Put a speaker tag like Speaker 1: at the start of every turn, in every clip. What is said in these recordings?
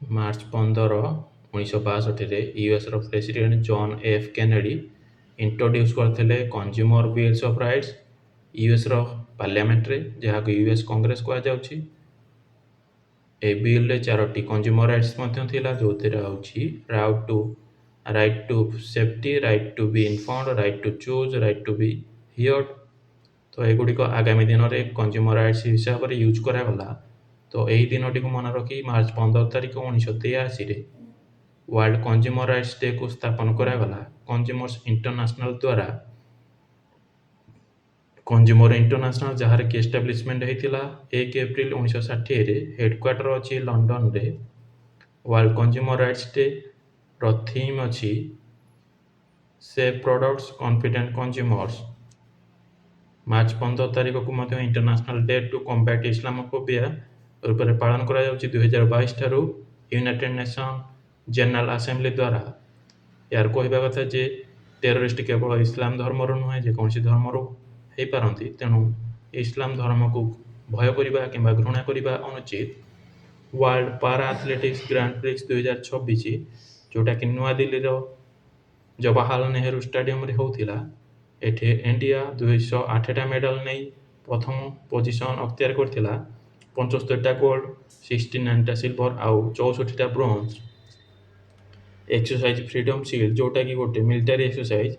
Speaker 1: March 15, 1962ରେ ୟୁଏସ୍‌ର president John F Kennedy introduce କରିଥିଲେ କନଜ୍ୟୁମର ବିଲ୍ସ ଅଫ୍ ରାଇଟ୍ସ ୟୁଏସ୍‌ର ପାର୍ଲିଆମେଣ୍ଟରେ, ଯାହାକୁ ୟୁଏସ୍ କଂଗ୍ରେସ କୁହାଯାଉଛି। ଏ ବିଲ୍‌ରେ 4ଟି କନଜ୍ୟୁମର ରାଇଟ୍ସ ମଧ୍ୟ ଥିଲା, ଯେଉଁଥିରେ ହେଉଛି right to safety, right to be informed, right to choose, right to be heard. ତ ଏଗୁଡ଼ିକ ଆଗାମୀ ଦିନରେ କନଜ୍ୟୁମର ରାଇଟ୍ସ ହିସାବରେ ୟୁଜ୍ କରାଗଲା। ତ ଏହି ଦିନଟିକୁ ମନେ ରଖି ମାର୍ଚ୍ଚ 15, 1983ରେ ୱାର୍ଲଡ କନଜ୍ୟୁମର ରାଇଟ୍ସ ଡେକୁ ସ୍ଥାପନ କରାଗଲା। କନଜ୍ୟୁମର୍ସ ଇଣ୍ଟରନ୍ୟାସନାଲ ଦ୍ୱାରା କନଜ୍ୟୁମର ଇଣ୍ଟରନ୍ୟାସନାଲ, ଯାହାର କି ଏଷ୍ଟାବ୍ଲିଶମେଣ୍ଟ ହେଇଥିଲା 1 ଏପ୍ରିଲ 1960ରେ, ହେଡକ୍ୱାର୍ଟର ଅଛି ଲଣ୍ଡନରେ। ୱାର୍ଲଡ କନଜ୍ୟୁମର ରାଇଟ୍ସ ଡେ ର ଥିମ୍ ଅଛି ସେଫ୍ ପ୍ରଡକ୍ଟସ୍, କନଫିଡେଣ୍ଟ କନଜ୍ୟୁମର୍ସ। ମାର୍ଚ୍ଚ 15 ମଧ୍ୟ international day two combat Islamophobia ରୂପରେ ପାଳନ କରାଯାଉଛି 2022 ଠାରୁ ୟୁନାଇଟେଡ୍ ନେସନ ଜେନେରାଲ ଆସେମ୍ବଲି ଦ୍ୱାରା। ଏହାର କହିବା କଥା ଯେ ଟେରରିଷ୍ଟ କେବଳ ଇସଲାମ ଧର୍ମରୁ ନୁହେଁ, ଯେକୌଣସି ଧର୍ମରୁ ହେଇପାରନ୍ତି, ତେଣୁ ଇସଲାମ ଧର୍ମକୁ ଭୟ କରିବା କିମ୍ବା ଘୃଣା କରିବା ଅନୁଚିତ। ୱାର୍ଲଡ ପାରା ଆଥଲେଟିକ୍ସ ଗ୍ରାଣ୍ଡ ପ୍ରିକ୍ସ 2026, ଯେଉଁଟାକି ନୂଆଦିଲ୍ଲୀର ଜବାହରଲାଲ ନେହେରୁ ଷ୍ଟାଡିୟମରେ ହେଉଥିଲା, ଏଠି ଇଣ୍ଡିଆ 208ଟା ମେଡାଲ ନେଇ ପ୍ରଥମ ପୋଜିସନ ଅକ୍ତିଆର କରିଥିଲା। 75ଟା ଗୋଲ୍ଡ, 69ଟା ସିଲଭର ଆଉ 64ଟା ବ୍ରୋଞ୍ଜ। ଏକ୍ସରସାଇଜ ଫ୍ରିଡମ ସିଲ୍ଡ, ଯେଉଁଟାକି ଗୋଟେ ମିଲିଟାରୀ ଏକ୍ସରସାଇଜ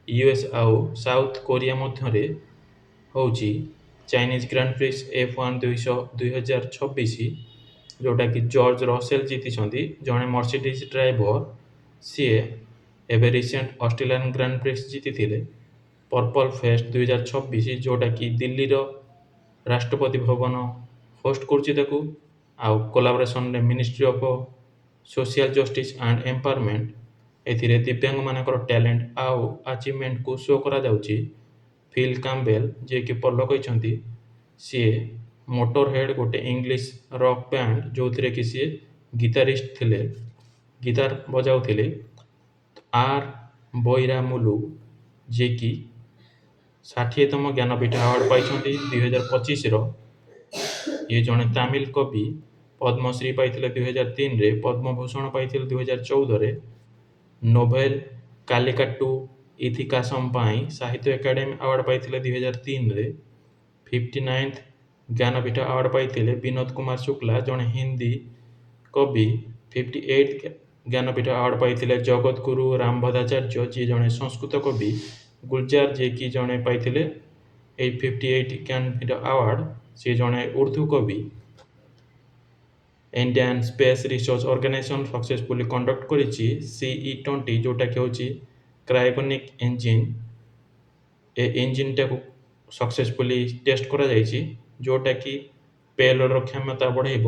Speaker 1: ୟୁଏସ୍ ଆଉ ସାଉଥ କୋରିଆ ମଧ୍ୟରେ ହେଉଛି। ଚାଇନିଜ ଗ୍ରାଣ୍ଡ ପ୍ରିକ୍ସ F1 2026, ଯେଉଁଟାକି ଜର୍ଜ ରସେଲ ଜିତିଛନ୍ତି, ଜଣେ ମର୍ସିଡିଜ୍ ଡ୍ରାଇଭର। ସିଏ ଏବେ ରିସେଣ୍ଟ ଅଷ୍ଟ୍ରେଲିଆନ ଗ୍ରାଣ୍ଡ ପ୍ରିକ୍ସ ଜିତିଥିଲେ। ପର୍ପଲ ଫେଷ୍ଟ 2026, ଯେଉଁଟାକି ଦିଲ୍ଲୀର ରାଷ୍ଟ୍ରପତି ଭବନ ହୋଷ୍ଟ କରୁଛି ତାକୁ, ଆଉ କୋଲାବୋରେସନରେ ministry of social justice and empowerment. ଏଥିରେ ଦିବ୍ୟାଙ୍ଗମାନଙ୍କର ଟ୍ୟାଲେଣ୍ଟ ଆଉ ଆଚିଭମେଣ୍ଟକୁ ଶୋ କରାଯାଉଛି। ଫିଲ୍ କାମ୍ବେଲ, ଯିଏକି ପୋଲ କହିଛନ୍ତି, ସିଏ ମୋଟରହେଡ୍, ଗୋଟେ ଇଂଲିଶ ରକ୍ ବ୍ୟାଣ୍ଡ, ଯେଉଁଥିରେ କି ସିଏ ଗୀତାରିଷ୍ଟ ଥିଲେ, ଗିଟାର ବଜାଉଥିଲେ। ଆର୍ ବୈରାମୁଲୁ, ଯିଏକି 60ତମ ଜ୍ଞାନପୀଠ ଆୱାର୍ଡ ପାଇଛନ୍ତି 2025ର। ଇଏ ଜଣେ ତାମିଲ କବି। ପଦ୍ମଶ୍ରୀ ପାଇଥିଲେ 2003ରେ, ପଦ୍ମଭୂଷଣ ପାଇଥିଲେ 2014ରେ। ନୋଭେଲ କାଲିକାଟ୍ଟୁ ଇଥିକାସମ୍ ପାଇଁ ସାହିତ୍ୟ ଏକାଡେମୀ ଆୱାର୍ଡ ପାଇଥିଲେ 2003ରେ। 59th ଜ୍ଞାନପୀଠ ଆୱାର୍ଡ ପାଇଥିଲେ ବିନୋଦ କୁମାର ଶୁକ୍ଲା, ଜଣେ ହିନ୍ଦୀ କବି। 58th ଜ୍ଞାନପୀଠ ଆୱାର୍ଡ ପାଇଥିଲେ ଜଗତଗୁରୁ ରାମଭଦ୍ରାଚାର୍ଯ୍ୟ, ଯିଏ ଜଣେ ସଂସ୍କୃତ କବି। ଗୁଲଜାର, ଯିଏକି ଜଣେ ପାଇଥିଲେ ଏଇ 58 ଜ୍ଞାନପୀଠ ଆୱାର୍ଡ, ସିଏ ଜଣେ ଉର୍ଦ୍ଦୁ କବି। Indian space research organisation successfully conduct କରିଛି CE-20, ଯେଉଁଟାକି ହେଉଛି କ୍ରାୟୋଗେନିକ ଇଞ୍ଜିନ୍। ଏ ଇଞ୍ଜିନଟାକୁ ସକ୍ସେସଫୁଲି ଟେଷ୍ଟ କରାଯାଇଛି, ଯେଉଁଟାକି ପେଲୋଡର କ୍ଷମତା ବଢ଼େଇବ।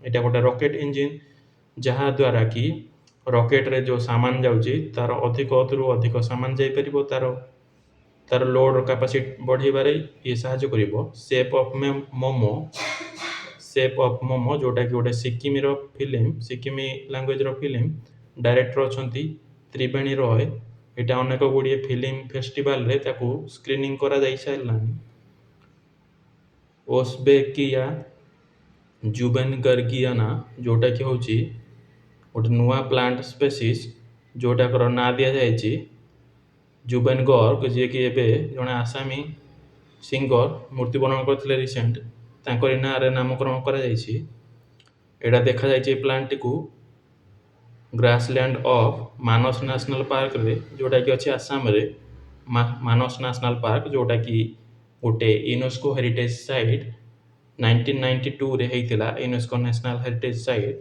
Speaker 1: ଏଇଟା ଗୋଟେ ରକେଟ ଇଞ୍ଜିନ୍, ଯାହାଦ୍ୱାରା କି ରକେଟରେ ଯେଉଁ ସାମାନ ଯାଉଛି ତାର ଅଧିକରୁ ଅଧିକ ସାମାନ ଯାଇପାରିବ, ତାର ଲୋଡର କାପାସିଟି ବଢ଼େଇବାରେ ଇଏ ସାହାଯ୍ୟ କରିବ। ସେପ୍ ଅଫ୍ ମୋମୋ, ଯେଉଁଟାକି ଗୋଟେ ସିକିମିର ଫିଲ୍ମ, ସିକିମି ଲାଙ୍ଗୁଏଜର ଫିଲ୍ମ। ଡାଇରେକ୍ଟର ଅଛନ୍ତି ତ୍ରିବେଣୀ ରୟ। ଏଇଟା ଅନେକ ଗୁଡ଼ିଏ ଫିଲ୍ମ ଫେଷ୍ଟିଭାଲରେ ତାକୁ ସ୍କ୍ରିନିଂ କରାଯାଇ ସାରିଲାଣି। ଓସବେକିଆ ଜୁବେନଗର୍ଗିଆନା, ଯେଉଁଟାକି ହେଉଛି ଗୋଟେ ନୂଆ ପ୍ଲାଣ୍ଟ ସ୍ପେସିସ୍, ଯେଉଁଟାକର ନାଁ ଦିଆଯାଇଛି ଜୁବେନ ଗର୍ଗ, ଯିଏକି ଏବେ ଜଣେ ଆସାମୀ ସିଙ୍ଗର ମୃତ୍ୟୁବରଣ କରିଥିଲେ ରିସେଣ୍ଟ, ତାଙ୍କରି ନାଁରେ ନାମକରଣ କରାଯାଇଛି। ଏଇଟା ଦେଖାଯାଇଛି ଏ ପ୍ଲାଣ୍ଟଟିକୁ ଗ୍ରାସଲ୍ୟାଣ୍ଡ ଅଫ୍ ମାନସ ନ୍ୟାସନାଲ ପାର୍କରେ, ଯେଉଁଟାକି ଅଛି ଆସାମରେ। ମାନସ ନ୍ୟାସନାଲ ପାର୍କ, ଯେଉଁଟାକି ଗୋଟେ ୟୁନେସ୍କୋ ହେରିଟେଜ ସାଇଟ୍ 1992ରେ ହେଇଥିଲା, ୟୁନେସ୍କୋ ନ୍ୟାସନାଲ ହେରିଟେଜ ସାଇଟ୍।